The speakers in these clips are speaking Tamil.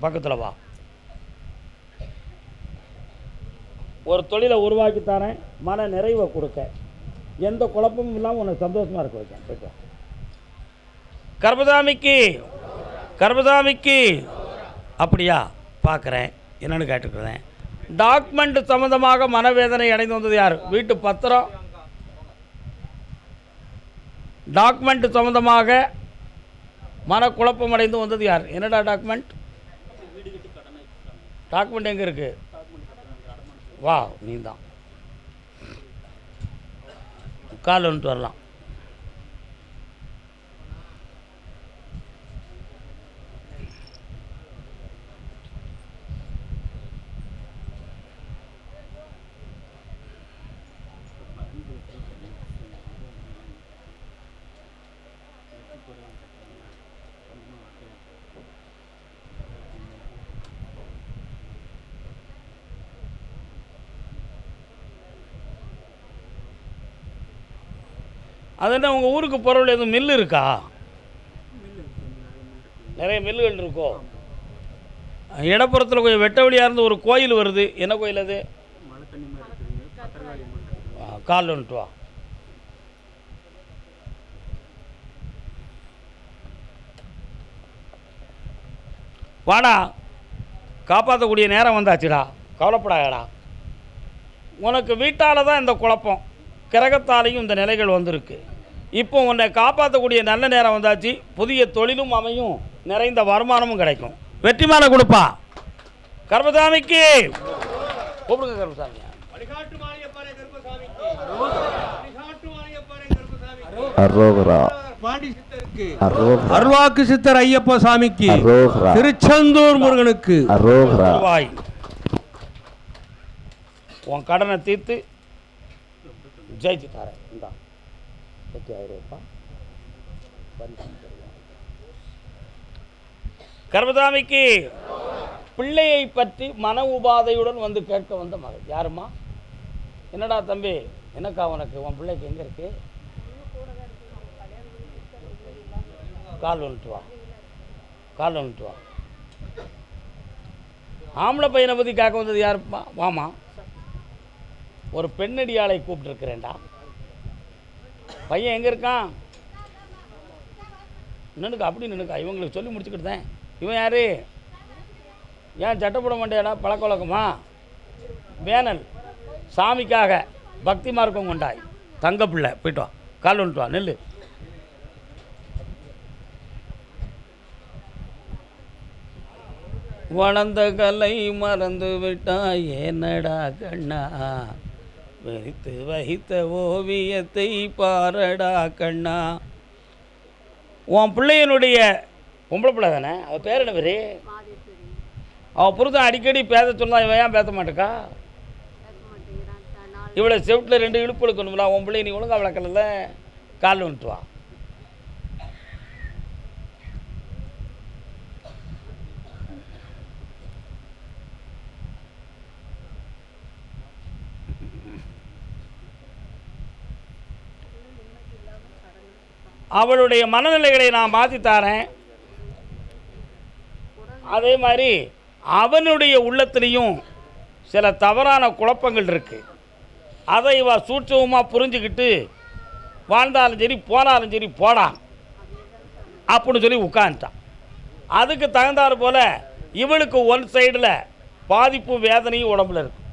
பக்கத்தில் வா. ஒரு தொழிலை உருவாக்கித்தாரேன், மன நிறைவை கொடுக்க, எந்த குழப்பமும் இல்லாமல் உன்னை சந்தோஷமாக இருக்க வைக்கேன். போய்ட்டு கர்பசாமிக்கு கர்பசாமிக்கு. அப்படியா பார்க்குறேன், என்னென்னு கேட்டுக்கிறேன். டாக்குமெண்ட் சம்மந்தமாக மனவேதனை அடைந்து வந்தது யார்? வீட்டு பத்திரம் டாக்குமெண்ட் சம்மந்தமாக மனக்குழப்பம் அடைந்து வந்தது யார்? என்னடா டாக்குமெண்ட்? டாக்குமெண்ட் எங்கே இருக்குது? வா, நீ தான் கால் வந்துட்டு வரலாம். அது என்ன, உங்கள் ஊருக்கு போகிறவள்ள எதுவும் மில்லு இருக்கா? நிறைய மில்லுகள் இருக்கோ? இடப்புறத்தில் கொஞ்சம் வெட்ட வழியாக இருந்து ஒரு கோயில் வருது. என்ன கோயில் அது? கால் வந்துட்டு வா. வாடா, காப்பாற்றக்கூடிய நேரம் வந்தாச்சுடா, கவலைப்படாதடா. உனக்கு வீட்டால் தான் இந்த குழப்பம், கிரகத்தாலையும் இந்த நிலைகள் வந்திருக்கு. இப்போ உன்னை காப்பாற்றக்கூடிய நல்ல நேரம் வந்தாச்சு. புதிய தொழிலும் அமையும், நிறைந்த வருமானமும் கிடைக்கும். வெற்றி மேலே கொடுப்பா. கர்பசாமிக்கு கூப்பிடுங்க. கர்பசாமி அருள்வாக்கு சித்தர் ஐயப்ப சாமிக்கு, திருச்செந்தூர் முருகனுக்கு வாய். உன் கடனை தீர்த்து ஜெயிச்சு தரேன். இந்தா 50,000 ரூபாய். கர்பசாமிக்கு பிள்ளையை பற்றி மன உபாதையுடன் வந்து கேட்க வந்த மகள் யாருமா? என்னடா தம்பி, என்னக்கா உனக்கு? உன் பிள்ளைக்கு எங்கே இருக்கு? கால் வந்துட்டு வா, கால் வந்துட்டு வா. ஆம்பளை பையனை பற்றி கேட்க வந்தது யாருப்பா? வாமா. ஒரு பெண்ணடியாளை கூப்பிட்டுருக்கிறேன்டா. பையன் எங்கே இருக்கான்? நின்னுக்கா, அப்படி நின்னுக்கா. இவங்களுக்கு சொல்லி முடிச்சுக்கிட்டு தான். இவன் யார்? ஏன் சட்டை போட மாட்டேடா? பழக்க வழக்கமா? வேனல் சாமிக்காக பக்தி மார்க்கம் கொண்டாய் தங்க பிள்ளை. போய்ட்டு வா, கால் வந்துட்டு வா, நெல்லு. வளர்ந்த கலை மறந்து விட்டாய் ஏனடா கண்ணா, வைத்து வைத்த ஓவியத்தை பாரடா கண்ணா. உன் பிள்ளையனுடைய பொம்பளை பிள்ளை தானே, அவள் பேர் என்ன பேர்? அவள் புருஷன் அடிக்கடி பேச சொன்னா இவன் ஏன் பேச மாட்டேக்கா? இவளை செவிட்டில் 2 இழுப்பு எடுக்கணும்ல. உன் பிள்ளை நீ ஒழுங்கா வளர்க்கல. கால் வந்துட்டு வா. அவளுடைய மனநிலைகளை நான் மாற்றித்தாரேன். அதே மாதிரி அவனுடைய உள்ளத்திலையும் சில தவறான குழப்பங்கள் இருக்குது. அதை இவ சூட்சமாக புரிஞ்சுக்கிட்டு வாழ்ந்தாலும் சரி போனாலும் சரி போடா அப்படின்னு சொல்லி உட்காந்துட்டான். அதுக்கு தகுந்தாறு போல் இவளுக்கு ஒன் சைடில் பாதிப்பு வேதனையும் உடம்புல இருக்கு.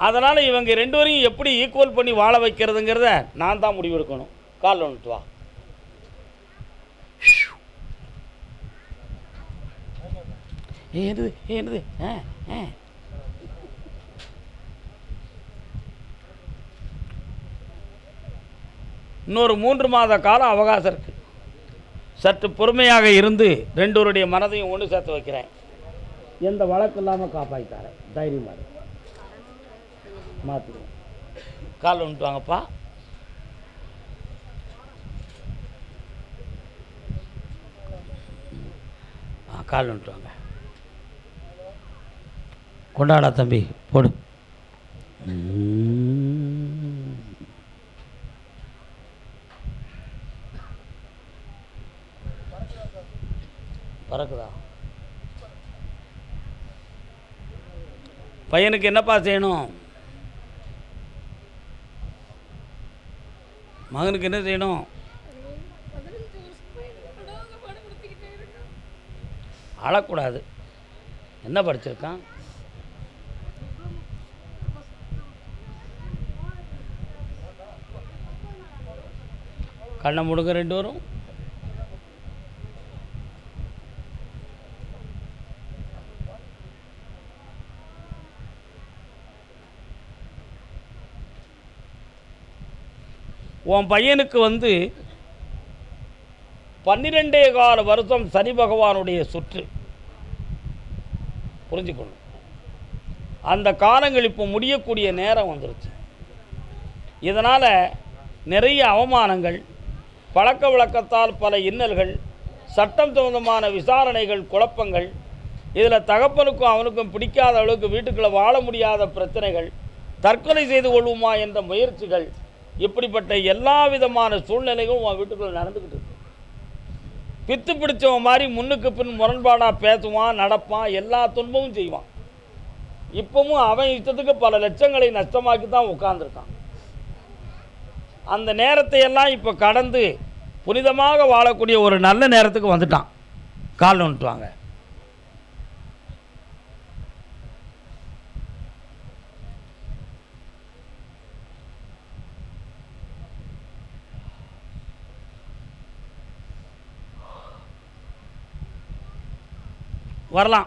அதனால் இவங்க 2 பேரையும் எப்படி ஈக்குவல் பண்ணி வாழ வைக்கிறதுங்கிறத நான் தான் முடிவெடுக்கணும். கால் வந்துட்டு வா. என்னது இன்னொரு 3 மாத காலம் அவகாசம் இருக்குது. சற்று பொறுமையாக இருந்து 2 பேருடைய மனதையும் ஒன்று சேர்த்து வைக்கிறேன். எந்த வழக்கு இல்லாமல் காப்பாற்றித்தாரேன். தைரியமாக மாற்றிடுவேன். கால் வந்துட்டு வாங்கப்பா. கால் வந்துட்டு வாங்க. கொண்டாடா தம்பி, போடு. பறக்குதா? பையனுக்கு என்னப்பா செய்யணும்? மகனுக்கு என்ன செய்யணும்? அழக்கூடாது. என்ன படிச்சிருக்கான்? கண்ணை முடுங்க ரெண்டு வரும். உன் பையனுக்கு 12 வருஷம் சனி பகவானுடைய சுற்று. புரிஞ்சுக்கணும். அந்த காலங்கள் இப்போ முடியக்கூடிய நேரம் வந்துருச்சு. இதனால் நிறைய அவமானங்கள், பழக்க வழக்கத்தால் பல இன்னல்கள், சட்டம் சம்பந்தமான விசாரணைகள், குழப்பங்கள், இதில் தகப்பனுக்கும் அவனுக்கும் பிடிக்காத அளவுக்கு வீட்டுக்குள்ளே வாழ முடியாத பிரச்சனைகள், தற்கொலை செய்து கொள்வோமா என்ற முயற்சிகள், இப்படிப்பட்ட எல்லா விதமான சூழ்நிலைகளும் உன் வீட்டுக்குள்ளே நடந்துக்கிட்டு இருக்கு. பித்து பிடிச்சவன் மாதிரி முன்னுக்கு பின் முரண்பாடாக பேசுவான், நடப்பான், எல்லா துன்பமும் செய்வான். இப்பவும் அவன் இஷ்டத்துக்கு பல லட்சங்களை நஷ்டமாக்கி தான் உட்கார்ந்துருக்கான். அந்த நேரத்தை எல்லாம் இப்போ கடந்து புனிதமாக வாழக்கூடிய ஒரு நல்ல நேரத்துக்கு வந்துட்டான். கால் நோண்டுவாங்க. வரலாம்.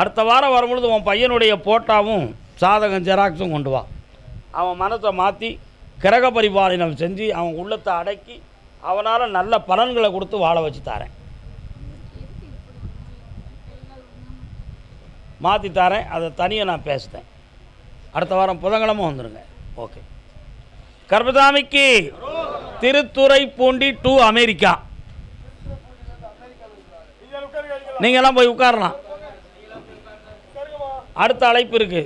அடுத்த வாரம் வரும்பொழுது உன் பையனுடைய போட்டாவும் சாதகம் ஜெராக்ஸும் கொண்டு வா. அவன் மனத்தை மாற்றி கிரக பரிபாலனம் செஞ்சு அவன் உள்ளத்தை அடக்கி அவனால் நல்ல பலன்களை கொடுத்து வாழ வச்சு தரேன். மாற்றி தரேன். அதை தனியாக நான் பேசுகிறேன். அடுத்த வாரம் புதன்கிழமை வந்துடுங்க. ஓகே. கர்பசாமிக்கு திருத்துறைப்பூண்டி டு அமெரிக்கா. நீங்கள்லாம் போய் உட்காரலாம். அடுத்த அழைப்பு இருக்குது.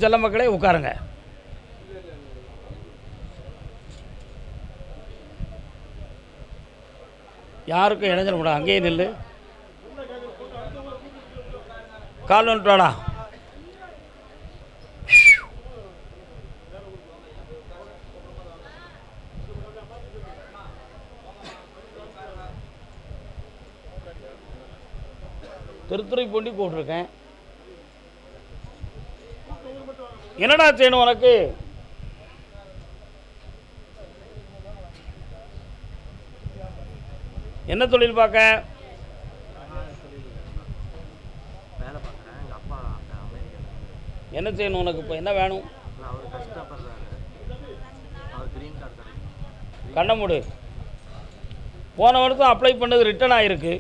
செல்ல மக்களே உட்காருங்க. யாருக்கும் இடைஞ்சல் கூட. அங்கேயே நில்லு. கால் வந்துட்டாடா. திருத்துறைப்பூண்டி போட்டிருக்கேன். என்னடா செய்யணும் உனக்கு? என்ன தொழில் பார்க்க? என்ன செய்யணும் உனக்கு? இப்போ என்ன வேணும்? கண்ண மூடு. போன வருஷம் அப்ளை பண்ணது ரிட்டர்ன் ஆகிருக்கு.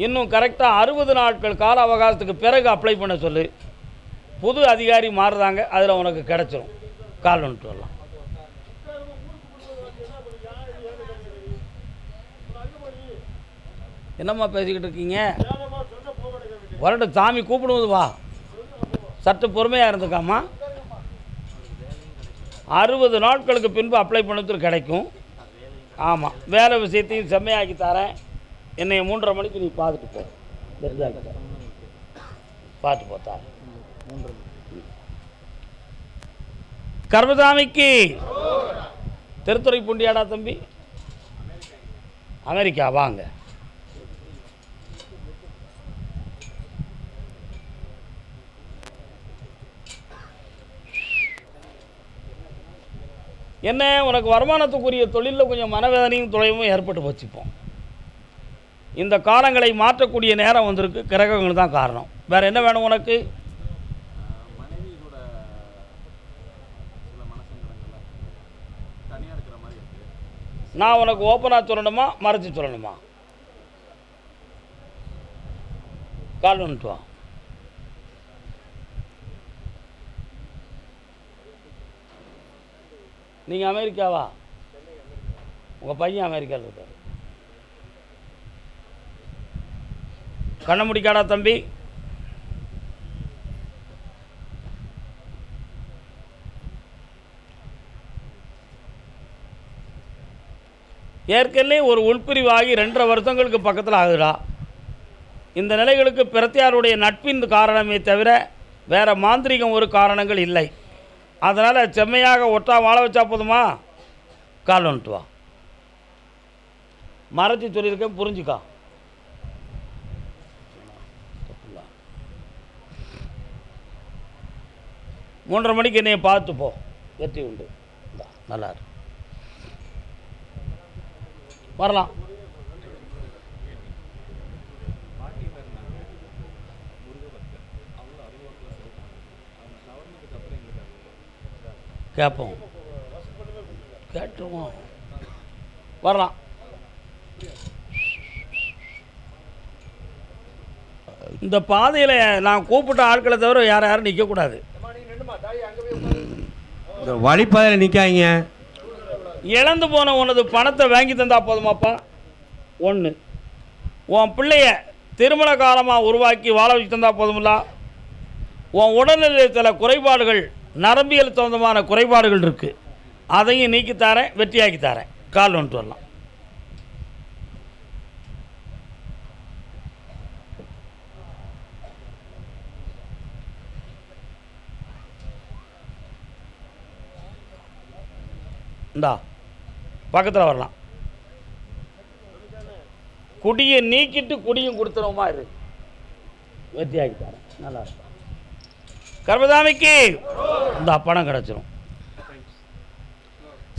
இன்னும் கரெக்டாக 60 நாட்கள் கால அவகாசத்துக்கு பிறகு அப்ளை பண்ண சொல்லு. புது அதிகாரி மாறுறாங்க, அதில் உனக்கு கிடச்சிரும். கால் வந்துட்டு வரலாம். என்னம்மா பேசிக்கிட்டு இருக்கீங்க? வரட்டும், சாமி கூப்பிடுவது வா. சற்று பொறுமையாக இருந்துக்காமா. 60 நாட்களுக்கு பின்பு அப்ளை பண்ணது கிடைக்கும். ஆமாம், வேலை விஷயத்தையும் செம்மையாக்கி தரேன். என்னைய 3:30 மணிக்கு நீ பார்த்துட்டு போ. பார்த்து போத்தா. கர்பசாமிக்கு திருத்துறைப்பூண்டியாடா தம்பி? அமெரிக்கா வாங்க. என்ன உனக்கு வருமானத்துக்குரிய தொழிலில் கொஞ்சம் மனவேதனையும் தொலைவும் ஏற்பட்டு வச்சுப்போம். இந்த காலங்களை மாற்றக்கூடிய நேரம் வந்திருக்கு. கிரகங்கள் தான் காரணம். வேறு என்ன வேணும் உனக்கு? நான் உனக்கு ஓப்பனாக சொல்லணுமா மறைச்சி சொல்லணுமா? கால் வந்துட்டு வா. நீங்கள் அமெரிக்காவா? உங்கள் பையன் அமெரிக்காவில் இருக்கார். கண்ண முடிக்காடா தம்பி? ஏற்கனவே ஒரு உள்பிரிவாகி 2.5 வருஷங்களுக்கு பக்கத்தில் ஆகுதுடா. இந்த நிலைகளுக்கு பிரத்தியாருடைய நட்பின் காரணமே தவிர வேறு மாந்திரிகம் ஒரு காரணங்கள் இல்லை. அதனால் செம்மையாக ஒற்றா வாழ வச்சா போதுமா? கால் வந்துட்டு வா. மறைச்சி சொல்லியிருக்கேன், புரிஞ்சுக்கா. 3:30 மணிக்கு என்னைய பார்த்து போ, வெற்றி உண்டு. நல்லா இருக்கு, வரலாம். கேட்போம், கேட்டுருவோம், வரலாம். இந்த பாதையில் நான் கூப்பிட்ட ஆட்களை தவிர யாரும் நிற்கக்கூடாது. இந்த வழிபாதையில் நிற்காங்க. இழந்து போன உனது பணத்தை வாங்கி தந்தா போதுமாப்பா. ஒன்று, உன் பிள்ளைய திருமண காலமாக உருவாக்கி வாழ வச்சு தந்தா போதுமில்ல. உன் உடல்நிலையில் சில குறைபாடுகள், நரம்பியல் சம்பந்தமான குறைபாடுகள் இருக்குது, அதையும் நீக்கித்தாரேன், வெற்றியாக்கித்தாரேன். கால் வந்துட்டு வரலாம். இந்தா பக்கத்தில் வரலாம். குடியை நீக்கிட்டு குடியும் கொடுத்துருவோமா இரு, வெற்றியாக்கித்தாரேன். நல்லா இருக்கும். கர்மசாமிக்கு இந்த பணம் கிடச்சிரும்.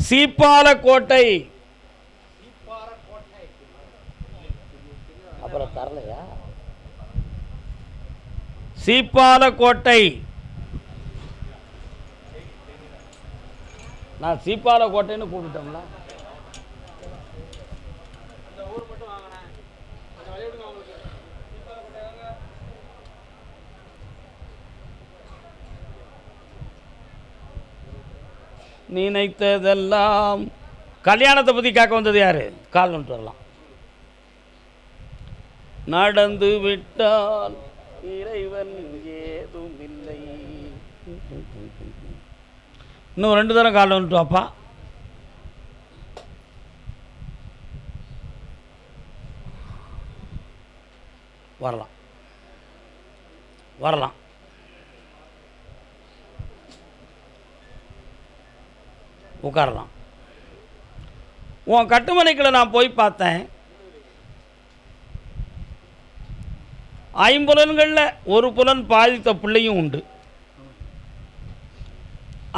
சீப்பாலக்கோட்டை அப்புறம் தரலையா? சீப்பாலக்கோட்டை. நான் சீப்பாலக்கோட்டைன்னு கூப்பிட்டோம்ல. நினைத்ததெல்லாம். கல்யாணத்தை பற்றி கேட்க வந்தது யாரு? கால் வந்துட்டு வரலாம். நடந்து விட்டால் இறைவன் ஏதும் இல்லை. இன்னும் 2 தரம் கால் வந்துட்டு வாப்பா. வரலாம், வரலாம். உட்காரலாம். உன் கட்டுமனைக்குள்ள நான் போய் பார்த்தேன். 5 புலன்களில் 1 புலன் பாதித்த பிள்ளையும் உண்டு.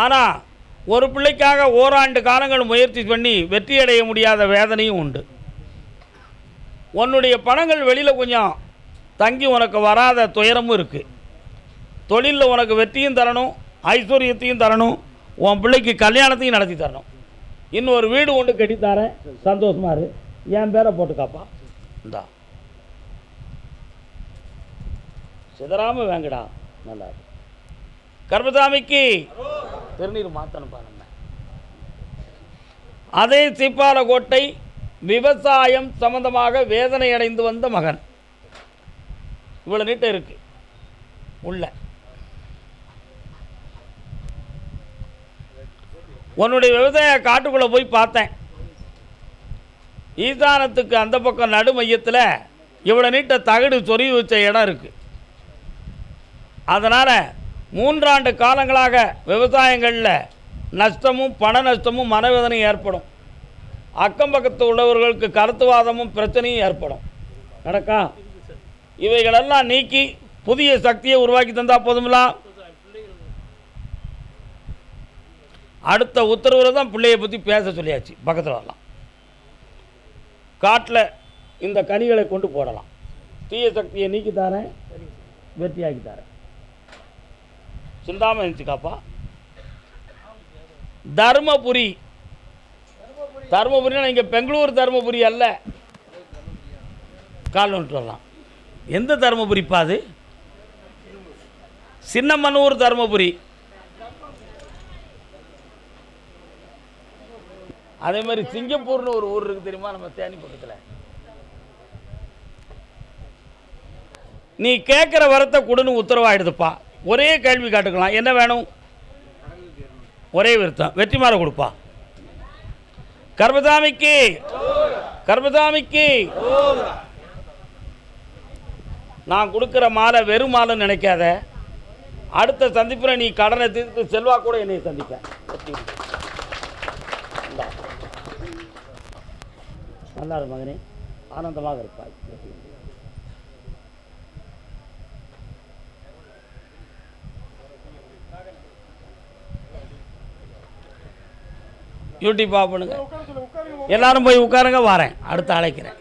ஆனால் ஒரு பிள்ளைக்காக ஓராண்டு காலங்கள் முயற்சி பண்ணி வெற்றி அடைய முடியாத வேதனையும் உண்டு. உன்னுடைய பணங்கள் வெளியில் கொஞ்சம் தங்கி உனக்கு வராத துயரமும் இருக்குது. தொழிலில் உனக்கு வெற்றியும் தரணும், ஐஸ்வர்யத்தையும் தரணும், உன் பிள்ளைக்கு கல்யாணத்தையும் நடத்தி தரணும். இன்னொரு வீடு ஒன்று கட்டித்தாரேன், சந்தோஷமா இரு. என் பேரை போட்டுக்காப்பா. இந்தா சிதறாமல் வேங்கடா. நல்லா இருக்கு. கர்மசாமிக்கு திருநீர் மாற்றணும்ப்பா. நம்ம அதே சீப்பாலக்கோட்டை விவசாயம் சம்பந்தமாக வேதனை அடைந்து வந்த மகன். இவ்வளோ நீட்டை இருக்கு உள்ள. உன்னுடைய விவசாய காட்டுக்குள்ளே போய் பார்த்தேன். ஈசானத்துக்கு அந்த பக்கம் நடு மையத்தில் இவ்வளோ நீட்ட தகடு சொறி வச்ச இடம் இருக்குது. அதனால் 3 ஆண்டு காலங்களாக விவசாயங்களில் நஷ்டமும் பண நஷ்டமும் மனவேதனையும் ஏற்படும். அக்கம் பக்கத்து உள்ளவர்களுக்கு கருத்துவாதமும் பிரச்சனையும் ஏற்படும். நடக்கா? இவைகளெல்லாம் நீக்கி புதிய சக்தியை உருவாக்கி தந்தால் போதுமில்ல. அடுத்த உத்தரவில் தான் பிள்ளையை பற்றி பேச சொல்லியாச்சு. பக்கத்தில் வரலாம். காட்டில் இந்த கனிகளை கொண்டு போடலாம். தீய சக்தியை நீக்கி தரேன், வெற்றியாக்கி தரேன். சிந்தாமல் இருந்துச்சுக்காப்பா. தர்மபுரி. தர்மபுரினா இங்கே பெங்களூர் தர்மபுரி அல்ல. கால் வந்துட்டு வரலாம். எந்த தர்மபுரிப்பா அது? சின்னமனூர் தர்மபுரி. அதே மாதிரி சிங்கப்பூர்னு ஒரு ஊர் இருக்குது தெரியுமா, நம்ம தேனி பக்கத்தில். நீ கேட்குற வரத்தை கொடுன்னு உத்தரவாயிடுதுப்பா. ஒரே கேள்வி காட்டுக்கலாம், என்ன வேணும்? ஒரே விருத்தம், வெற்றி மாற கொடுப்பா. கர்மசாமிக்கு, கர்மசாமிக்கு. நான் கொடுக்குற மாலை வெறும் மாலைன்னு நினைக்காத. அடுத்த சந்திப்பில் நீ கடனை தீர்த்து செல்வா கூட என்னை சந்திப்பேன். நல்லா இரு மகனே, ஆனந்தமாக இருப்பாய். யூடியூப் ஆஃப் பண்ணுங்க. எல்லாரும் போய் உட்காருங்க, வாரேன், அடுத்து அழைக்கிறேன்.